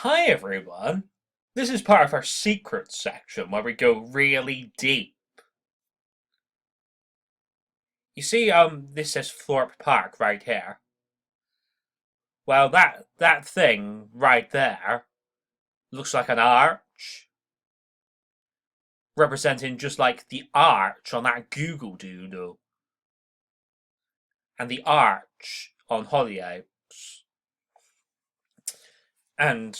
Hi everyone! This is part of our secret section where we go really deep. You see, this says Thorpe Park right here. Well, that thing right there looks like an arch, representing just like the arch on that Google Doodle, and the arch on Hollyoaks, and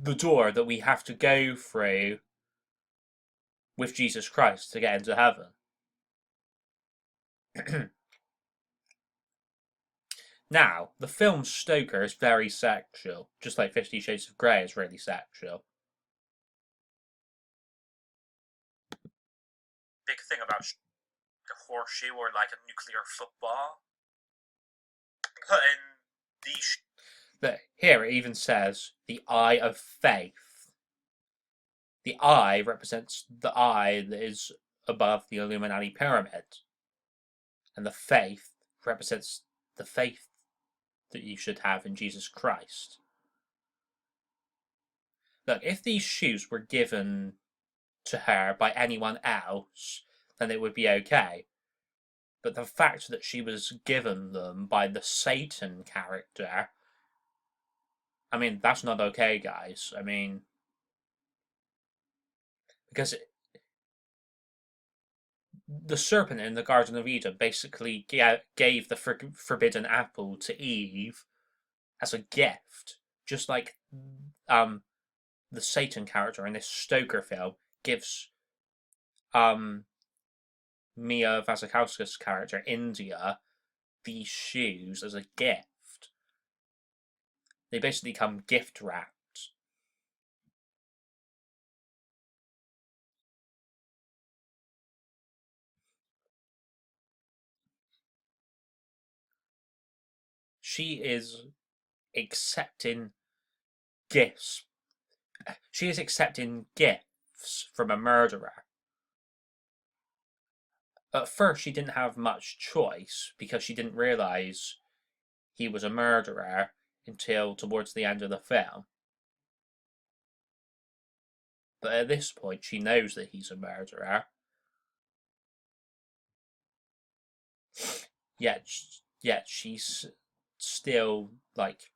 the door that we have to go through with Jesus Christ to get into heaven. Now, the film Stoker is very sexual, just like 50 Shades of Grey is really sexual. Big thing about a horseshoe or like a nuclear football. Put in here it even says the Eye of Faith. The eye represents the eye that is above the Illuminati pyramid, and the faith represents the faith that you should have in Jesus Christ. Look, if these shoes were given to her by anyone else, then it would be okay. But the fact that she was given them by the Satan character, I mean, that's not okay, guys. I mean, because the serpent in the Garden of Eden basically gave the forbidden apple to Eve as a gift, just like the Satan character in this Stoker film gives Mia Wasikowska's character, India, these shoes as a gift. They basically come gift wrapped. She is accepting gifts. She is accepting gifts from a murderer. At first, she didn't have much choice because she didn't realize he was a murderer until towards the end of the film. But at this point, she knows that he's a murderer. Yet she's still like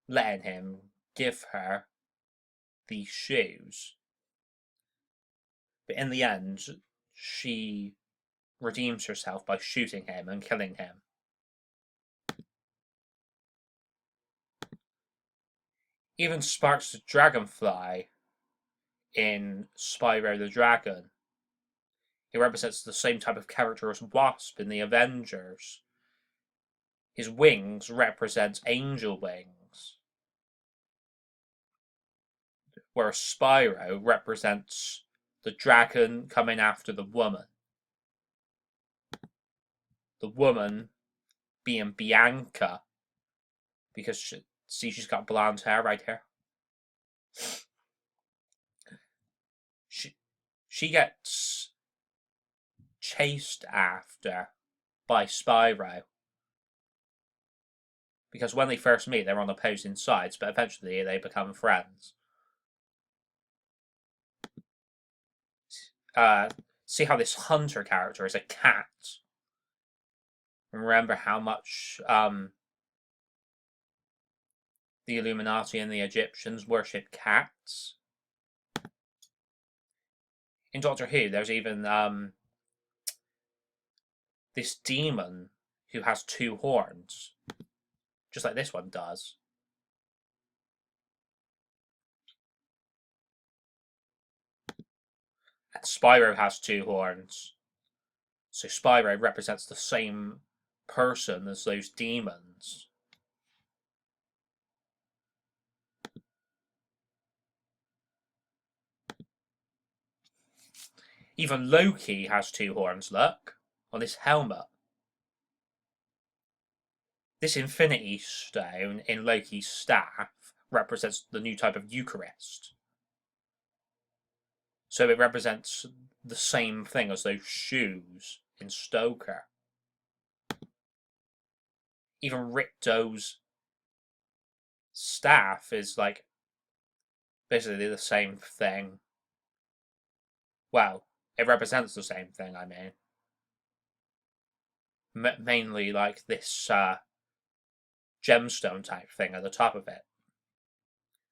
letting him give her these shoes. But in the end, she redeems herself by shooting him and killing him. Even Sparks the Dragonfly in Spyro the Dragon. He represents the same type of character as Wasp in the Avengers. His wings represent angel wings, whereas Spyro represents the dragon coming after the woman. The woman being Bianca, because she's got blonde hair right here. She gets chased after by Spyro. Because when they first meet, they're on opposing sides, but eventually they become friends. See how this hunter character is a cat. Remember how much the Illuminati and the Egyptians worship cats? In Doctor Who, there's even this demon who has two horns, just like this one does. And Spyro has two horns. So Spyro represents the same person as those demons. Even Loki has two horns, look, on his helmet. This Infinity Stone in Loki's staff represents the new type of Eucharist. So it represents the same thing as those shoes in Stoker. Even Ricto's staff is like basically the same thing. Well, it represents the same thing, I mean. Mainly like this gemstone type thing at the top of it.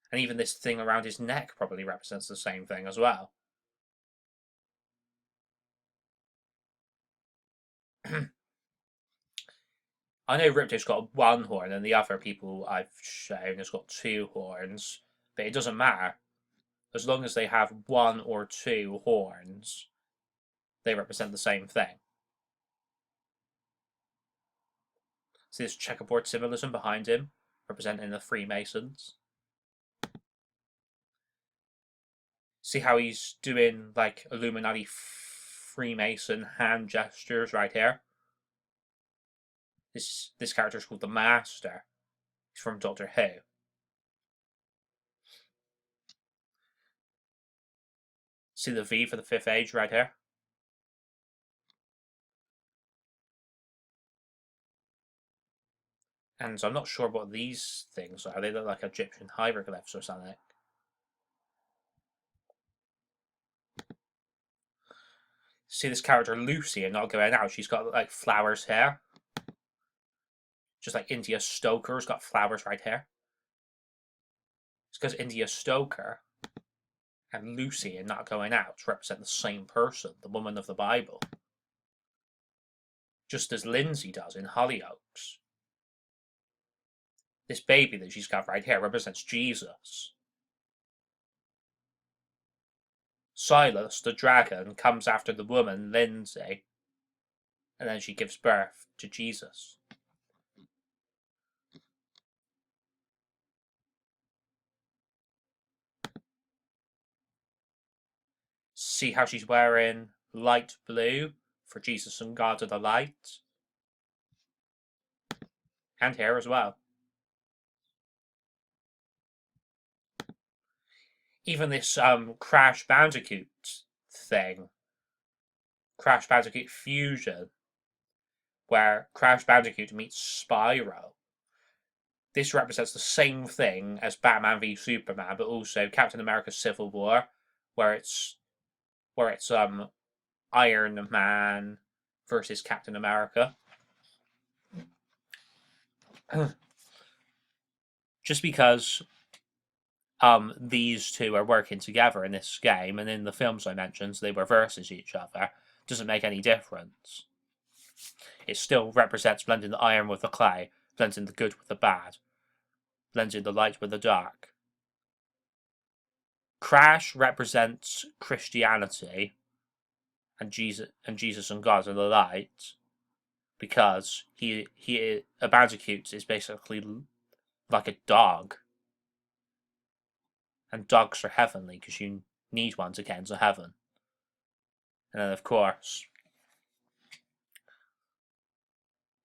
And even this thing around his neck probably represents the same thing as well. I know Ripto's got one horn and the other people I've shown has got 2 horns, but it doesn't matter. As long as they have 1 or 2 horns, they represent the same thing. See this checkerboard symbolism behind him, representing the Freemasons? See how he's doing like Illuminati Freemason hand gestures right here? This character is called the Master. He's from Doctor Who. See the V for the 5th age right here? And I'm not sure what these things are. They look like Egyptian hieroglyphs or something. See this character Lucy and not going out. She's got like flowers here. Just like India Stoker's got flowers right here. It's because India Stoker and Lucy and not going out represent the same person, the woman of the Bible. Just as Lindsay does in Hollyoaks. This baby that she's got right here represents Jesus. Silas, the dragon, comes after the woman, Lindsay, and then she gives birth to Jesus. See how she's wearing light blue for Jesus and God of the Light? And here as well. Even this Crash Bandicoot thing, Crash Bandicoot Fusion, where Crash Bandicoot meets Spyro. This represents the same thing as Batman v Superman, but also Captain America Civil War, where it's Iron Man versus Captain America. Just because these two are working together in this game, and in the films I mentioned, they were versus each other, doesn't make any difference. It still represents blending the iron with the clay, blending the good with the bad, blending the light with the dark. Crash represents Christianity and Jesus and God and the light, because a Bandicoot is basically like a dog. And dogs are heavenly because you need one to get into heaven. And then, of course,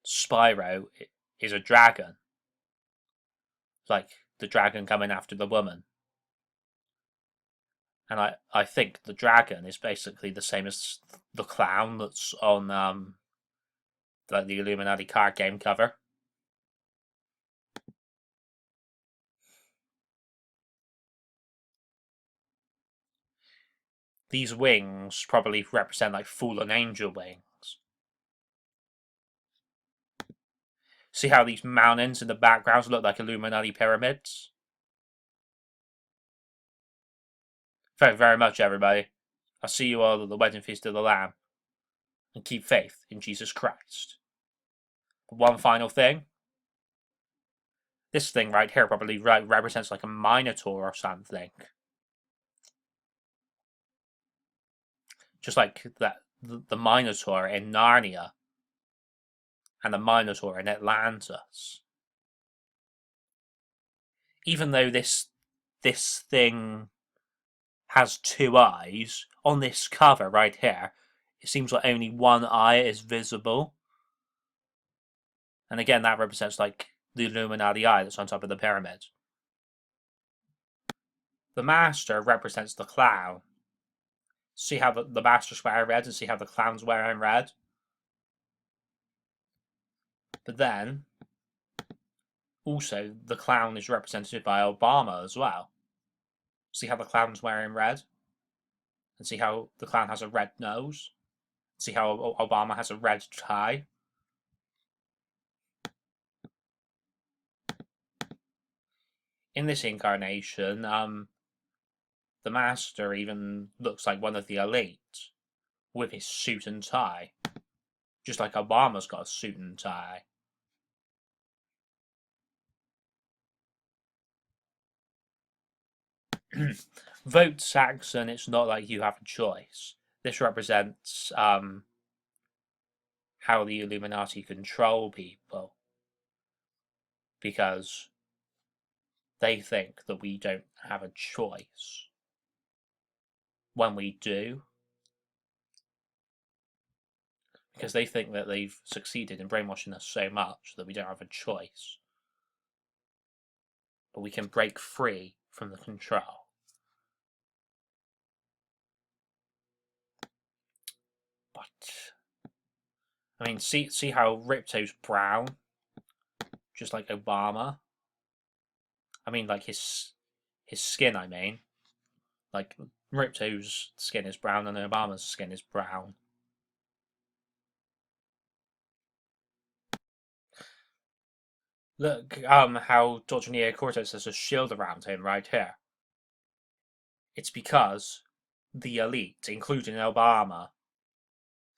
Spyro is a dragon. Like the dragon coming after the woman. And I think the dragon is basically the same as the clown that's on like the Illuminati card game cover. These wings probably represent like fallen angel wings. See how these mountains in the background look like Illuminati pyramids? Thank you very much, everybody. I'll see you all at the wedding feast of the Lamb. And keep faith in Jesus Christ. But one final thing. This thing right here probably represents like a minotaur or something. Just like that, the minotaur in Narnia. And the minotaur in Atlantis. Even though this thing has 2 eyes, on this cover right here, it seems like only 1 eye is visible. And again, that represents like the Illuminati eye that's on top of the pyramid. The Master represents the clown. See how the Master's wearing red and see how the clown's wearing red? But then, Also, the clown is represented by Obama as well. See how the clown's wearing red? And see how the clown has a red nose? See how Obama has a red tie? In this incarnation, the Master even looks like one of the elite with his suit and tie. Just like Obama's got a suit and tie. Vote Saxon, it's not like you have a choice. This represents how the Illuminati control people. Because they think that we don't have a choice. When we do, because they think that they've succeeded in brainwashing us so much that we don't have a choice. But we can break free from the control. But I mean, see how Ripto's brown, just like Obama. I mean, like his skin. I mean, like Ripto's skin is brown and Obama's skin is brown. Look, how Dr. Neo Cortex has a shield around him right here. It's because the elite, including Obama,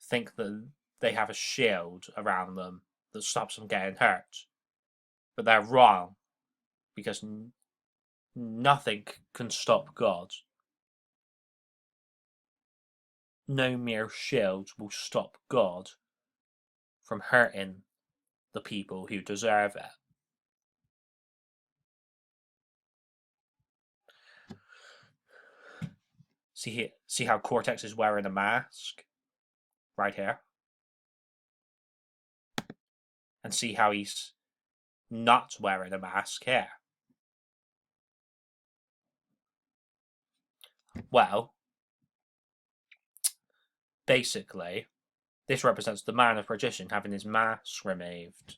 think that they have a shield around them that stops them getting hurt. But they're wrong, because nothing can stop God. No mere shield will stop God from hurting the people who deserve it. See how Cortex is wearing a mask? Right here. And see how he's not wearing a mask here. Well, basically, this represents the man of perdition having his mask removed.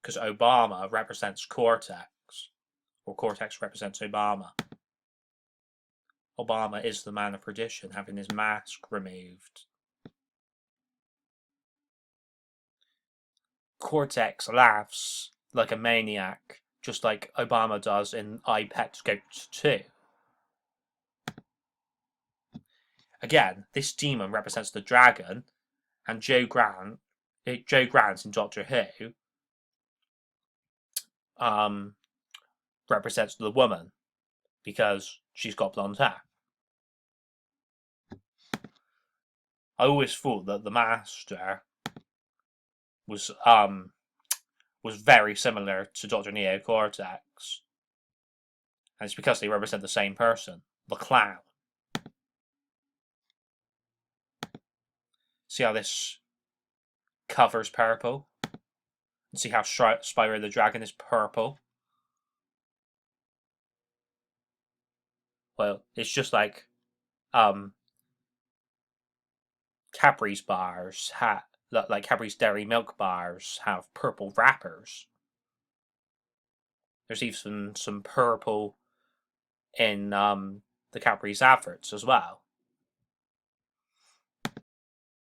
Because Obama represents Cortex, or Cortex represents Obama. Obama is the man of perdition having his mask removed. Cortex laughs like a maniac, just like Obama does in I Pet Goat 2. Again, this demon represents the dragon, and Joe Grant in Doctor Who represents the woman, because she's got blonde hair. I always thought that the Master was very similar to Dr. Neo Cortex, and it's because they represent the same person, the clown. See how this cover's purple? And see how Spyro the Dragon is purple? Well, it's just like Cadbury's bars like Cadbury's Dairy Milk bars have purple wrappers. There's even some purple in the Cadbury's adverts as well.